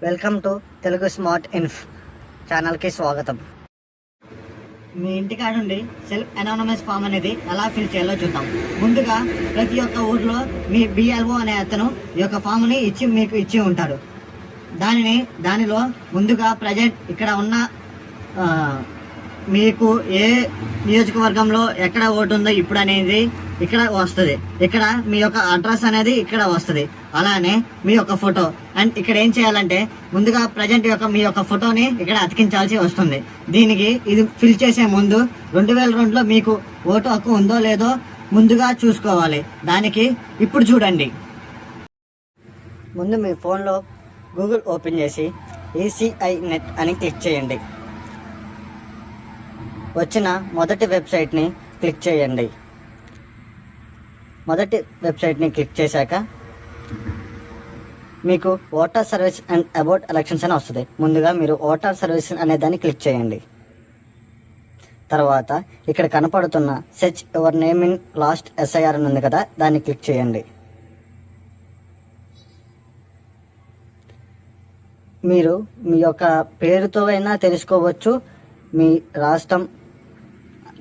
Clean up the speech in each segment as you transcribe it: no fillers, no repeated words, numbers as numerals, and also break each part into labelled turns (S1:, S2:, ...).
S1: Welcome to Telugu smart ఇన్ఫ్ ఛానల్కి స్వాగతం. మీ ఇంటికాడ నుండి సెల్ఫ్ అనానమస్ ఫామ్ అనేది ఎలా ఫిల్ చేయాలో చూద్దాం. ముందుగా ప్రతి ఒక్క ఊర్లో మీ బిఎల్ఓ అనే అతను ఈ యొక్క ఫామ్ని మీకు ఇచ్చి ఉంటాడు. దానిలో ముందుగా ప్రజెంట్ ఇక్కడ ఉన్న మీకు ఏ నియోజకవర్గంలో ఎక్కడ ఓటు ఉందో ఇప్పుడు అనేది ఇక్కడ వస్తుంది. ఇక్కడ మీ యొక్క అడ్రస్ అనేది ఇక్కడ వస్తుంది. అలానే మీ యొక్క ఫోటో అండ్ ఇక్కడ ఏం చేయాలంటే ముందుగా ప్రజెంట్ మీ యొక్క ఫోటోని ఇక్కడ అతికించాల్సి వస్తుంది. దీనికి ఇది ఫిల్ చేసే ముందు 2002లో మీకు ఓటు హక్కు ఉందో లేదో ముందుగా చూసుకోవాలి. దానికి ఇప్పుడు చూడండి. ముందు మీ ఫోన్లో గూగుల్ ఓపెన్ చేసి ECI నెట్ అని క్లిక్ చేయండి. వచ్చిన మొదటి వెబ్సైట్ని క్లిక్ చేయండి. మొదటి వెబ్సైట్ని క్లిక్ చేశాక మీకు voter service and about elections అని వస్తుంది. ముందుగా మీరు ఓటర్ సర్వీస్ అనే దాన్ని క్లిక్ చేయండి. తర్వాత ఇక్కడ కనపడుతున్న search your name in last SIR అని ఉంది కదా, దాన్ని క్లిక్ చేయండి. మీరు మీ యొక్క పేరుతో అయినా తెలుసుకోవచ్చు, మీ రాష్ట్రం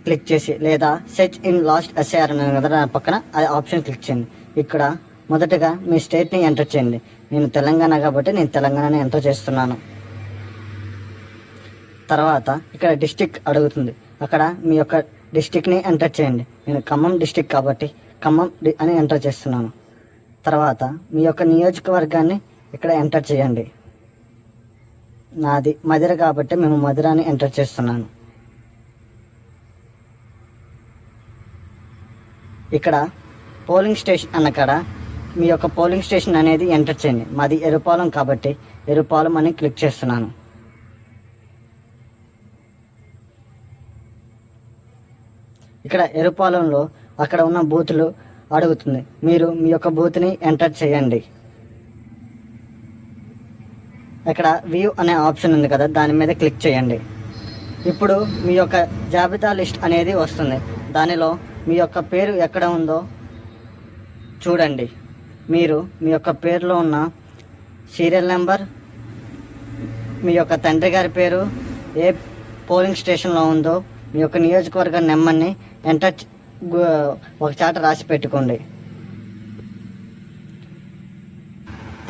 S1: క్లిక్ చేసి, లేదా సెర్చ్ ఇన్ లాస్ట్ SIR అని కదా దాని పక్కన ఆ ఆప్షన్ క్లిక్ చేయండి. ఇక్కడ మొదటగా మీ స్టేట్ని ఎంటర్ చేయండి. నేను తెలంగాణ కాబట్టి నేను తెలంగాణని ఎంటర్ చేస్తున్నాను. తర్వాత ఇక్కడ డిస్టిక్ అడుగుతుంది, అక్కడ మీ యొక్క డిస్టిక్ని ఎంటర్ చేయండి. నేను ఖమ్మం డిస్టిక్ కాబట్టి ఖమ్మం అని ఎంటర్ చేస్తున్నాను. తర్వాత మీ యొక్క నియోజకవర్గాన్ని ఇక్కడ ఎంటర్ చేయండి. నాది మధిర కాబట్టి మేము మధిరాని ఎంటర్ చేస్తున్నాను. ఇక్కడ పోలింగ్ స్టేషన్ అన్నకాడ మీ యొక్క పోలింగ్ స్టేషన్ అనేది ఎంటర్ చేయండి. మాది ఎరుపాలెం కాబట్టి ఎరుపాలెం అని క్లిక్ చేస్తున్నాను. ఇక్కడ ఎరుపాలెంలో అక్కడ ఉన్న బూతులు అడుగుతుంది, మీరు మీ యొక్క బూత్ని ఎంటర్ చేయండి. ఇక్కడ వ్యూ అనే ఆప్షన్ ఉంది కదా, దాని మీద క్లిక్ చేయండి. ఇప్పుడు మీ యొక్క జాబితా లిస్ట్ అనేది వస్తుంది. దానిలో మీ యొక్క పేరు ఎక్కడ ఉందో చూడండి. మీరు మీ యొక్క పేరులో ఉన్న సీరియల్ నెంబర్, మీ యొక్క తండ్రి గారి పేరు, ఏ పోలింగ్ స్టేషన్లో ఉందో మీ యొక్క నియోజకవర్గ నెంబర్ని ఎంటర్ ఒక చాట రాసి పెట్టుకోండి.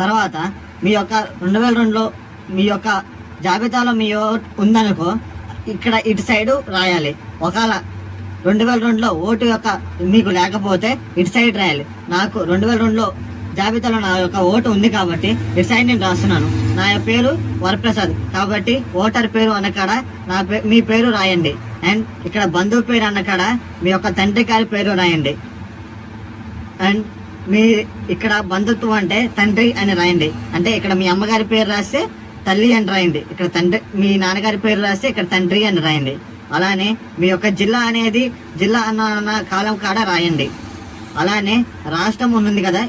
S1: తర్వాత మీ యొక్క 2002లో మీ యొక్క జాబితాలో మీ ఉందనుకో, ఇక్కడ ఇటు సైడు రాయాలి. ఒకవేళ 2002లో ఓటు యొక్క మీకు లేకపోతే ఇటు సైడ్ రాయాలి. నాకు 2002లో జాబితాలో నా యొక్క ఓటు ఉంది కాబట్టి ఇటు సైడ్ నేను రాస్తున్నాను. నా పేరు వరప్రసాద్ కాబట్టి ఓటర్ పేరు అన్నకాడ మీ పేరు రాయండి. అండ్ ఇక్కడ బంధువు పేరు అన్నకాడ మీ యొక్క తండ్రి గారి పేరు రాయండి. అండ్ మీ ఇక్కడ బంధుత్వం అంటే తండ్రి అని రాయండి. అంటే ఇక్కడ మీ అమ్మగారి పేరు రాస్తే తల్లి అని రాయండి. ఇక్కడ తండ్రి, మీ నాన్నగారి పేరు రాస్తే ఇక్కడ తండ్రి అని రాయండి. అలానే మీ యొక్క జిల్లా అనేది జిల్లా అన్న కాలం కాడ రాయండి. అలానే రాష్ట్రం ఉంది కదా,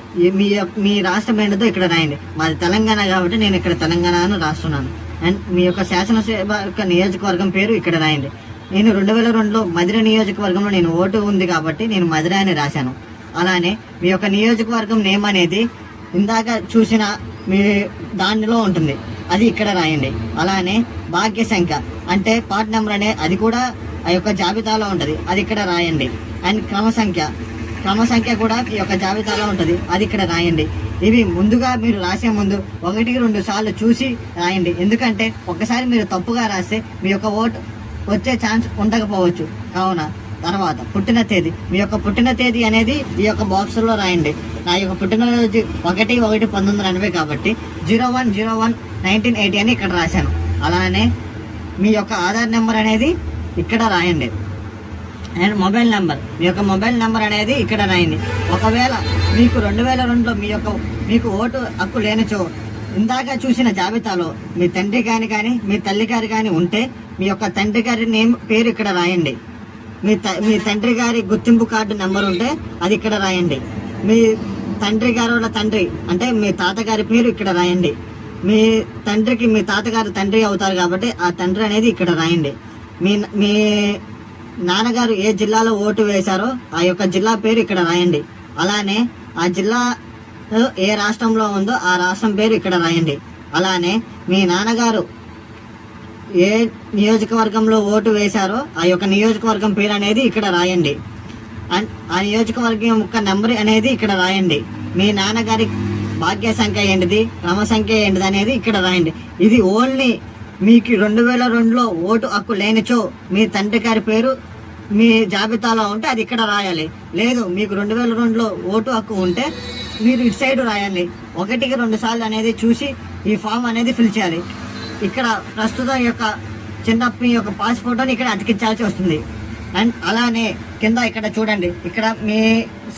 S1: మీ రాష్ట్రం ఏంటో ఇక్కడ రాయండి. మాది తెలంగాణ కాబట్టి నేను ఇక్కడ తెలంగాణ అని రాస్తున్నాను. అండ్ మీ యొక్క శాసనసభ యొక్క నియోజకవర్గం పేరు ఇక్కడ రాయండి. నేను 2002లో మధిర నియోజకవర్గంలో నేను ఓటు ఉంది కాబట్టి నేను మధిర అని రాశాను. అలానే మీ యొక్క నియోజకవర్గం నేమ్ అనేది ఇందాక చూసిన మీ దానిలో ఉంటుంది, అది ఇక్కడ రాయండి. అలానే భాగ్య సంఖ్య అంటే పార్ట్ నెంబర్ అనే అది కూడా ఆ యొక్క జాబితాలో ఉంటుంది, అది ఇక్కడ రాయండి. అండ్ క్రమ సంఖ్య కూడా ఈ యొక్క జాబితాలో ఉంటుంది, అది ఇక్కడ రాయండి. ఇవి ముందుగా మీరు రాసే ముందు 1-2 సార్లు చూసి రాయండి. ఎందుకంటే ఒకసారి మీరు తప్పుగా రాస్తే మీ యొక్క ఓటు వచ్చే ఛాన్స్ ఉండకపోవచ్చు. కావున తర్వాత పుట్టిన తేదీ, మీ యొక్క పుట్టిన తేదీ అనేది ఈ యొక్క బాక్స్లో రాయండి. నా యొక్క పుట్టినరోజు 1/1/1980 కాబట్టి 01/01/1980 అని ఇక్కడ రాశాను. అలానే మీ యొక్క ఆధార్ నెంబర్ అనేది ఇక్కడ రాయండి. అండ్ మొబైల్ నెంబర్, మీ యొక్క మొబైల్ నెంబర్ అనేది ఇక్కడ రాయండి. ఒకవేళ మీకు 2002లో మీకు ఓటు హక్కు లేనిచో ఇందాక చూసిన జాబితాలో మీ తండ్రి గారి కానీ మీ తల్లి గారి కానీ ఉంటే మీ యొక్క తండ్రి గారి నేమ్ పేరు ఇక్కడ రాయండి. మీ తండ్రి గారి గుర్తింపు కార్డు నెంబర్ ఉంటే అది ఇక్కడ రాయండి. మీ తండ్రి గారి వాళ్ళ తండ్రి అంటే మీ తాతగారి పేరు ఇక్కడ రాయండి. మీ తండ్రికి మీ తాతగారు తండ్రి అవుతారు కాబట్టి ఆ తండ్రి అనేది ఇక్కడ రాయండి. మీ నాన్నగారు ఏ జిల్లాలో ఓటు వేశారో ఆ యొక్క జిల్లా పేరు ఇక్కడ రాయండి. అలానే ఆ జిల్లా ఏ రాష్ట్రంలో ఉందో ఆ రాష్ట్రం పేరు ఇక్కడ రాయండి. అలానే మీ నాన్నగారు ఏ నియోజకవర్గంలో ఓటు వేశారో ఆ యొక్క నియోజకవర్గం పేరు అనేది ఇక్కడ రాయండి. అండ్ ఆ నియోజకవర్గం యొక్క నెంబర్ అనేది ఇక్కడ రాయండి. మీ నాన్నగారి భాగ్య సంఖ్య ఏంటిది, క్రమ సంఖ్య ఏంటిది అనేది ఇక్కడ రాయండి. ఇది ఓన్లీ మీకు 2002లో ఓటు హక్కు లేనిచో మీ తండ్రి గారి పేరు మీ జాబితాలో ఉంటే అది ఇక్కడ రాయాలి. లేదు మీకు 2002లో ఓటు హక్కు ఉంటే మీరు ఇటు సైడ్ రాయాలి. 1కి 2 సార్లు అనేది చూసి ఈ ఫామ్ అనేది ఫిల్ చేయాలి. ఇక్కడ ప్రస్తుతం యొక్క చిన్నప్పటి యొక్క పాస్పోర్ట్ని ఇక్కడ అతికించాల్సి వస్తుంది. అండ్ అలానే కింద ఇక్కడ చూడండి, ఇక్కడ మీ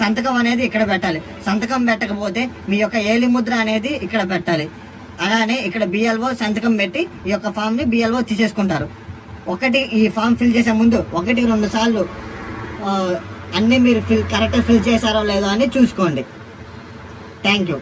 S1: సంతకం అనేది ఇక్కడ పెట్టాలి. సంతకం పెట్టకపోతే మీ యొక్క ఏలి ముద్ర అనేది ఇక్కడ పెట్టాలి. అలానే ఇక్కడ బిఎల్ఓ సంతకం పెట్టి ఈ యొక్క ఫామ్ని బిఎల్ఓ తీసేసుకుంటారు. ఈ ఫామ్ ఫిల్ చేసే ముందు 1-2 సార్లు అన్నీ మీరు కరెక్ట్గా ఫిల్ చేశారో లేదో అని చూసుకోండి. Thank you.